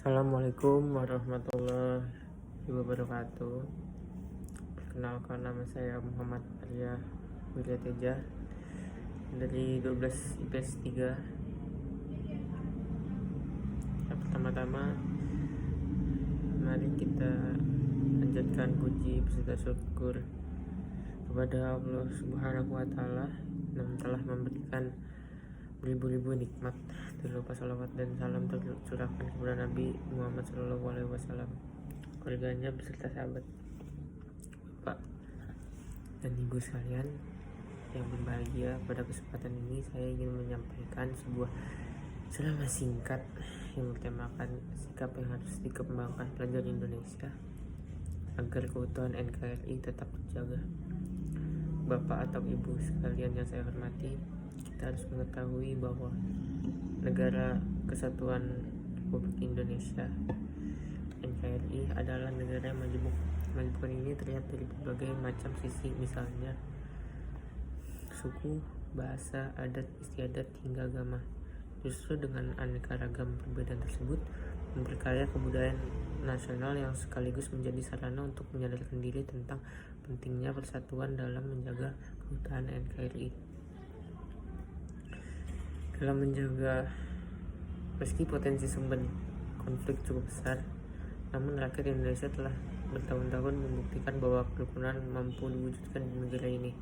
Assalamualaikum warahmatullahi wabarakatuh. Perkenalkan, nama saya Muhammad Arya Wiryateja dari 12 IPS 3. Pertama-tama, mari kita panjatkan puji beserta syukur kepada Allah Subhanahu wa Ta'ala yang telah memberikan beribu-ribu nikmat. Tidak lupa salawat dan salam tercurahkan kepada Nabi Muhammad SAW, keluarganya beserta sahabat, Bapak dan Ibu sekalian yang berbahagia. Pada kesempatan ini saya ingin menyampaikan sebuah ceramah singkat yang bertemakan sikap yang harus dikembangkan pelajar Indonesia agar keutuhan NKRI tetap terjaga. Bapak atau Ibu sekalian yang saya hormati, kita harus mengetahui bahwa Negara Kesatuan Republik Indonesia NKRI adalah negara yang majemuk. Kemajuan ini terlihat dari berbagai macam sisi, misalnya suku, bahasa, adat, istiadat, hingga agama. Justru dengan aneka ragam perbedaan tersebut memperkaya kebudayaan nasional yang sekaligus menjadi sarana untuk menyadarkan diri tentang pentingnya persatuan dalam menjaga keutuhan NKRI. Dalam menjaga, meski potensi sumber konflik cukup besar, namun rakyat Indonesia telah bertahun-tahun membuktikan bahwa kerukunan mampu diwujudkan di negara ini.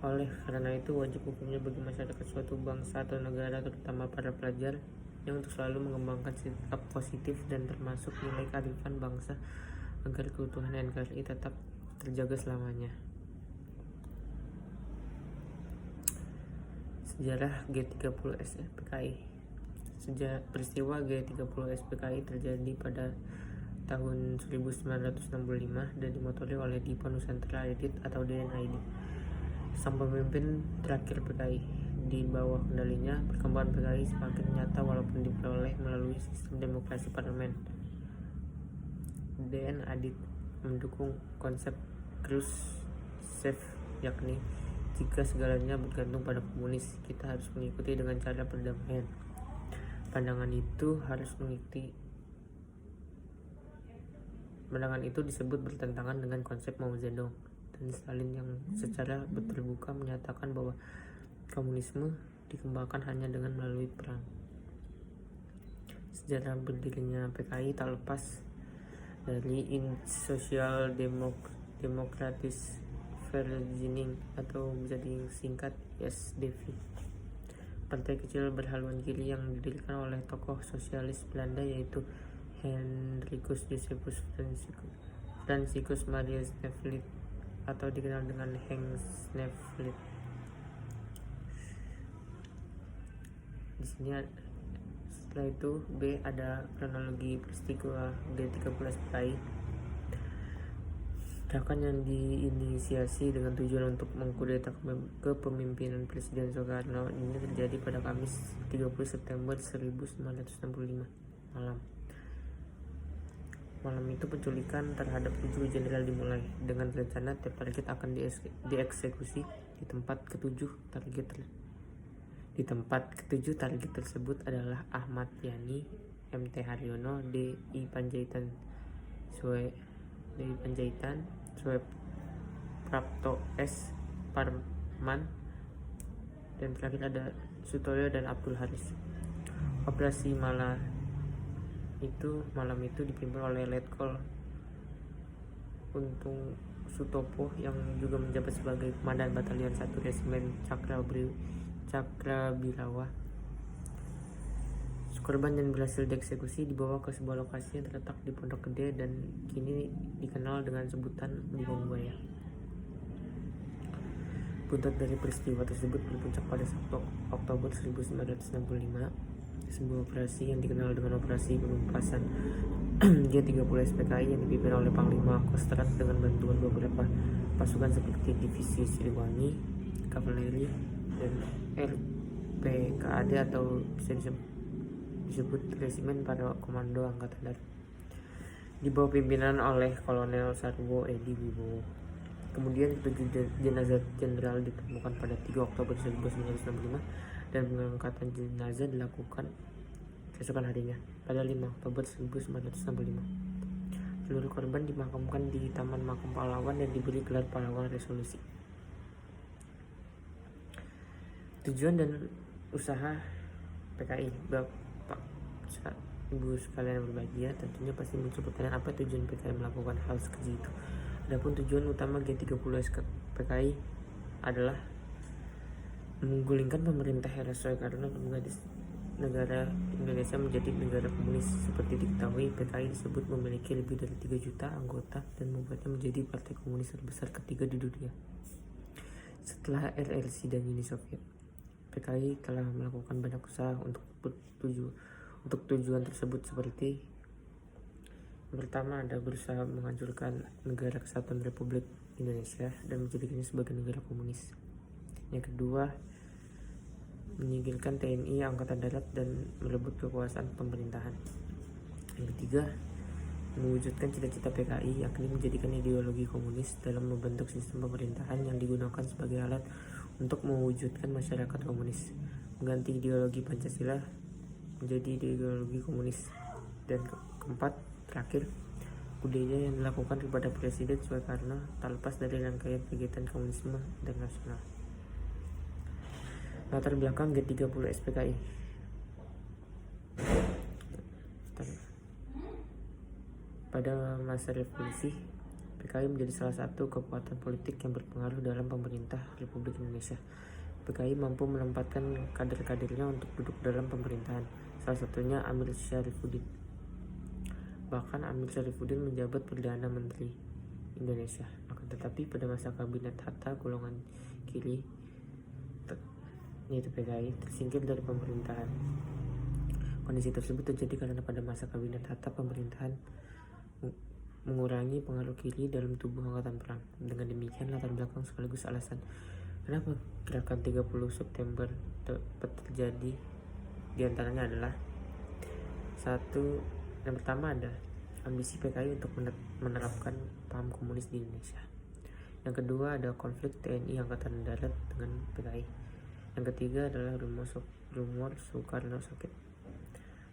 Oleh karena itu, wajib hukumnya bagi masyarakat suatu bangsa atau negara, terutama para pelajar, yang untuk selalu mengembangkan sikap positif dan termasuk nilai kearifan bangsa agar keutuhan NKRI tetap terjaga selamanya. Sejarah G30S PKI. Peristiwa G30 SPKI terjadi pada tahun 1965 dan dimotori oleh Dipa Nusantara Edit atau DNID, sang pemimpin terakhir PKI. Di bawah kendalinya, perkembangan PKI semakin nyata walaupun diperoleh melalui sistem demokrasi parlemen. DNID mendukung konsep Khrushchev, yakni jika segalanya bergantung pada komunis, kita harus mengikuti dengan cara perdamaian. Pandangan itu disebut bertentangan dengan konsep Mao Zedong dan Stalin yang secara terbuka menyatakan bahwa komunisme dikembangkan hanya dengan melalui perang. Sejarah berdirinya PKI tak lepas dari Social Democratic Vereeniging atau bisa disingkat SDP, partai kecil berhaluan kiri yang didirikan oleh tokoh sosialis Belanda yaitu Hendrikus Josephus Franciscus Maria Snevely atau dikenal dengan Henk Snevely. Di sini setelah itu B, ada kronologi peristiwa G30 SPKI. Gerakan yang diinisiasi dengan tujuan untuk mengkudeta kepemimpinan Presiden Soekarno ini terjadi pada Kamis 30 September 1965 malam. Malam itu penculikan terhadap 7 jenderal dimulai dengan rencana tiap target akan dieksekusi di tempat ketujuh. Target tersebut adalah Ahmad Yani, MT Haryono, D.I. Panjaitan, Suprapto S. Parman, dan terakhir ada Sutoyo dan Abdul Haris. Operasi malam itu dipimpin oleh Letkol Untung Sutopo yang juga menjabat sebagai Komandan Batalion 1 Resimen Cakrabirawa. Korban yang berhasil dieksekusi dibawa ke sebuah lokasi yang terletak di Pondok Gede dan kini dikenal dengan sebutan Lubang Buaya. Buntut dari peristiwa tersebut berpuncak pada 1 Oktober 1965, sebuah operasi yang dikenal dengan Operasi Penumpasan G30 SPKI yang dipimpin oleh Panglima Kostrad dengan bantuan beberapa pasukan seperti Divisi Siliwangi, Kavaleri, dan RPKAD atau bisa disebut Resimen para Komando Angkatan Darat, di bawah pimpinan oleh Kolonel Sarwo Edi Wibowo. Kemudian 7 jenazah jenderal ditemukan pada 3 Oktober 1965 dan pengangkatan jenazah dilakukan keesokan harinya, pada 5 Oktober 1965. Seluruh korban dimakamkan di Taman Makam Pahlawan dan diberi gelar pahlawan resolusi. Tujuan dan usaha PKI. Bapak Ibu sekalian berbahagia, tentunya pasti muncul pertanyaan, apa tujuan PKI melakukan hal sekeji itu? Adapun tujuan utama G30S PKI adalah menggulingkan pemerintah era Soekarno dan menggadis negara Indonesia menjadi negara komunis. Seperti diketahui, PKI disebut memiliki lebih dari 3 juta anggota dan membuatnya menjadi partai komunis terbesar ketiga di dunia setelah RRC dan Uni Soviet. PKI telah melakukan banyak usaha untuk tujuan tersebut, seperti yang pertama ada berusaha menghancurkan negara kesatuan Republik Indonesia dan menjadikannya sebagai negara komunis. Yang kedua, menyingkirkan TNI Angkatan Darat dan merebut kekuasaan pemerintahan. Yang ketiga, mewujudkan cita-cita PKI, yakni menjadikan ideologi komunis dalam membentuk sistem pemerintahan yang digunakan sebagai alat untuk mewujudkan masyarakat komunis, mengganti ideologi Pancasila menjadi ideologi komunis. Dan keempat, terakhir, budaya yang dilakukan kepada Presiden Soekarno tak lepas dari rangkaian kegiatan komunisme internasional. Latar belakang G30S PKI. Pada masa revolusi, PKI menjadi salah satu kekuatan politik yang berpengaruh dalam pemerintah Republik Indonesia. PKI mampu menempatkan kader-kadernya untuk duduk dalam pemerintahan, salah satunya Amir Syarifuddin. Bahkan Amir Syarifuddin menjabat Perdana Menteri Indonesia. Akan tetapi pada masa kabinet Hatta, golongan kiri yaitu PKI tersingkir dari pemerintahan. Kondisi tersebut terjadi karena pada masa kabinet Hatta, pemerintahan mengurangi pengaruh kiri dalam tubuh angkatan perang. Dengan demikian, latar belakang sekaligus alasan kenapa gerakan 30 September dapat terjadi diantaranya adalah satu, yang pertama ada ambisi PKI untuk menerapkan paham komunis di Indonesia. Yang kedua ada konflik TNI Angkatan Darat dengan PKI. Yang ketiga adalah rumor Soekarno sakit.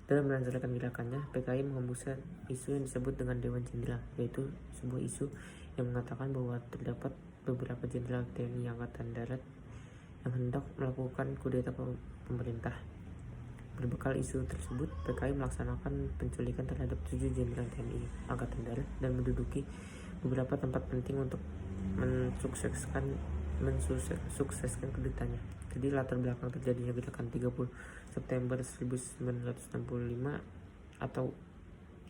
Dalam melancarkan gerakannya, PKI mengembuskan isu yang disebut dengan Dewan Jenderal, yaitu sebuah isu yang mengatakan bahwa terdapat beberapa jenderal TNI Angkatan Darat yang hendak melakukan kudeta pemerintah. Berbekal isu tersebut, PKI melaksanakan penculikan terhadap 7 jenderal TNI Angkatan Darat dan menduduki beberapa tempat penting untuk mensukseskan kudetanya. Jadi latar belakang terjadinya gerakan 30 September 1965 atau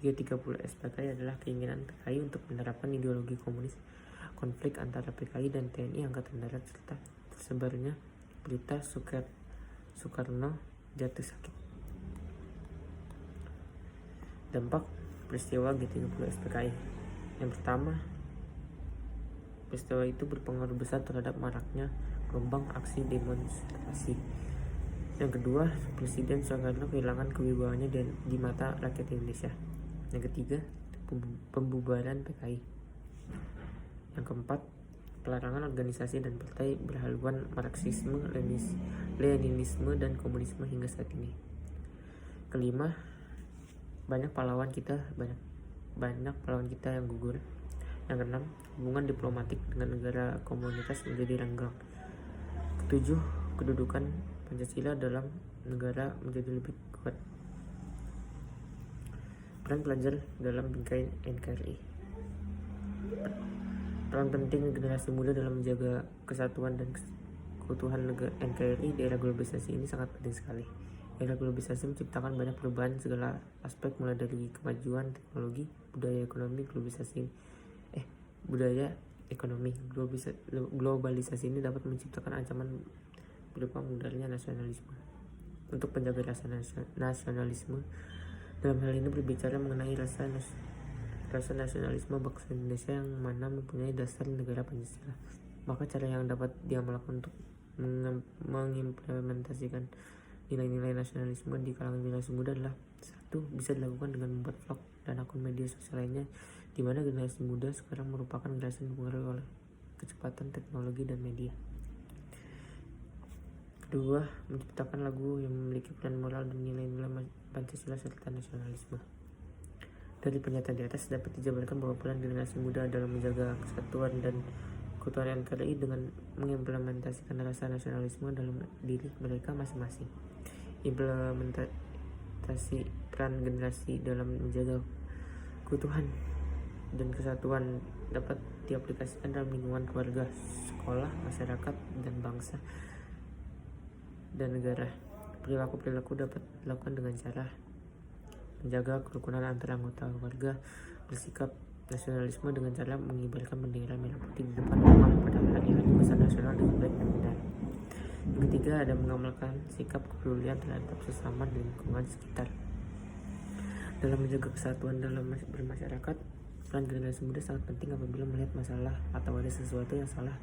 G30S PKI adalah keinginan PKI untuk menerapkan ideologi komunis, konflik antara PKI dan TNI Angkatan Darat, serta tersebarnya berita Soekarno jatuh sakit. Dampak peristiwa G30S PKI. Yang pertama, peristiwa itu berpengaruh besar terhadap maraknya gelombang aksi demonstrasi. Yang kedua, Presiden Soekarno kehilangan kewibawaannya di mata rakyat Indonesia. Yang ketiga, pembubaran PKI. Yang keempat, pelarangan organisasi dan partai berhaluan Marxisme, Leninisme, dan komunisme hingga saat ini. Kelima, banyak pahlawan kita yang gugur. Yang keenam, hubungan diplomatik dengan negara komunitas menjadi renggang. Ketujuh, kedudukan Pancasila dalam negara menjadi lebih kuat. Peran pelajar dalam bingkai NKRI. Peran penting generasi muda dalam menjaga kesatuan dan keutuhan NKRI di era globalisasi ini sangat penting sekali. Era globalisasi menciptakan banyak perubahan segala aspek, mulai dari kemajuan teknologi, budaya ekonomi. Globalisasi ini dapat menciptakan ancaman berupa mudarnya nasionalisme. Untuk penjaga rasa nasionalisme, dalam hal ini berbicara mengenai rasa nasionalisme bangsa Indonesia yang mana mempunyai dasar negara Pancasila, maka cara yang dapat diamalkan untuk mengimplementasikan nilai-nilai nasionalisme di kalangan generasi muda adalah satu, bisa dilakukan dengan membuat vlog dan akun media sosial lainnya, di mana generasi muda sekarang merupakan generasi yang dipengaruhi oleh kecepatan teknologi dan media. Dua, menciptakan lagu yang memiliki peran moral dan nilai-nilai Pancasila serta nasionalisme. Dari pernyataan di atas dapat dijabarkan bahwa peran generasi muda dalam menjaga kesatuan dan keutuhan NKRI dengan mengimplementasikan rasa nasionalisme dalam diri mereka masing-masing. Implementasi peran generasi dalam menjaga keutuhan dan kesatuan dapat diaplikasikan dalam lingkungan keluarga, sekolah, masyarakat, dan bangsa dan negara. Perilaku-perilaku dapat dilakukan dengan cara menjaga kerukunan antara anggota keluarga, bersikap nasionalisme dengan cara mengibarkan bendera merah putih di depan rumah pada hari-hari besar nasional dengan baik dan benar. Yang ketiga, ada mengamalkan sikap kepedulian terhadap sesama di lingkungan sekitar. Dalam menjaga kesatuan dalam bermasyarakat, peran generasi muda sangat penting apabila melihat masalah atau ada sesuatu yang salah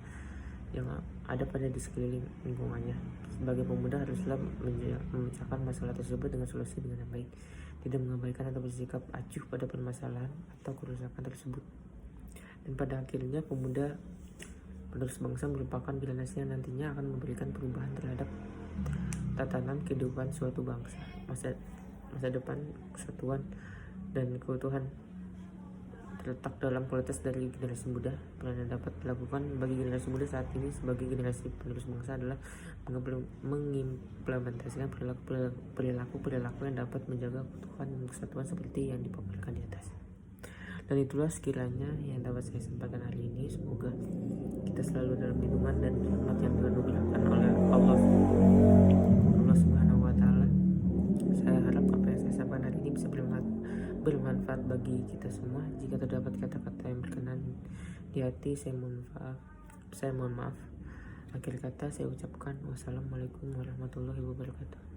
yang ada pada di sekeliling lingkungannya. Sebagai pemuda haruslah memecahkan masalah tersebut dengan solusi dengan yang baik, tidak mengabaikan atau bersikap acuh pada permasalahan atau kerusakan tersebut. Dan pada akhirnya pemuda penerus bangsa merupakan generasi yang nantinya akan memberikan perubahan terhadap tatanan kehidupan suatu bangsa. Masa depan kesatuan dan keutuhan terletak dalam kualitas dari generasi muda. Peran yang dapat dilakukan bagi generasi muda saat ini sebagai generasi penerus bangsa adalah mengimplementasikan perilaku yang dapat menjaga keutuhan dan kesatuan seperti yang dipaparkan di atas. Dan itulah sekiranya yang dapat saya sampaikan hari ini. Semoga kita selalu dalam lindungan dan rahmat yang dianugerahkan oleh Allah Subhanahu wa Ta'ala. Saya harap apa yang saya sampaikan hari ini bisa bermanfaat bagi kita semua. Jika terdapat kata-kata yang berkenan di hati, saya mohon maaf. Akhir kata saya ucapkan wassalamualaikum warahmatullahi wabarakatuh.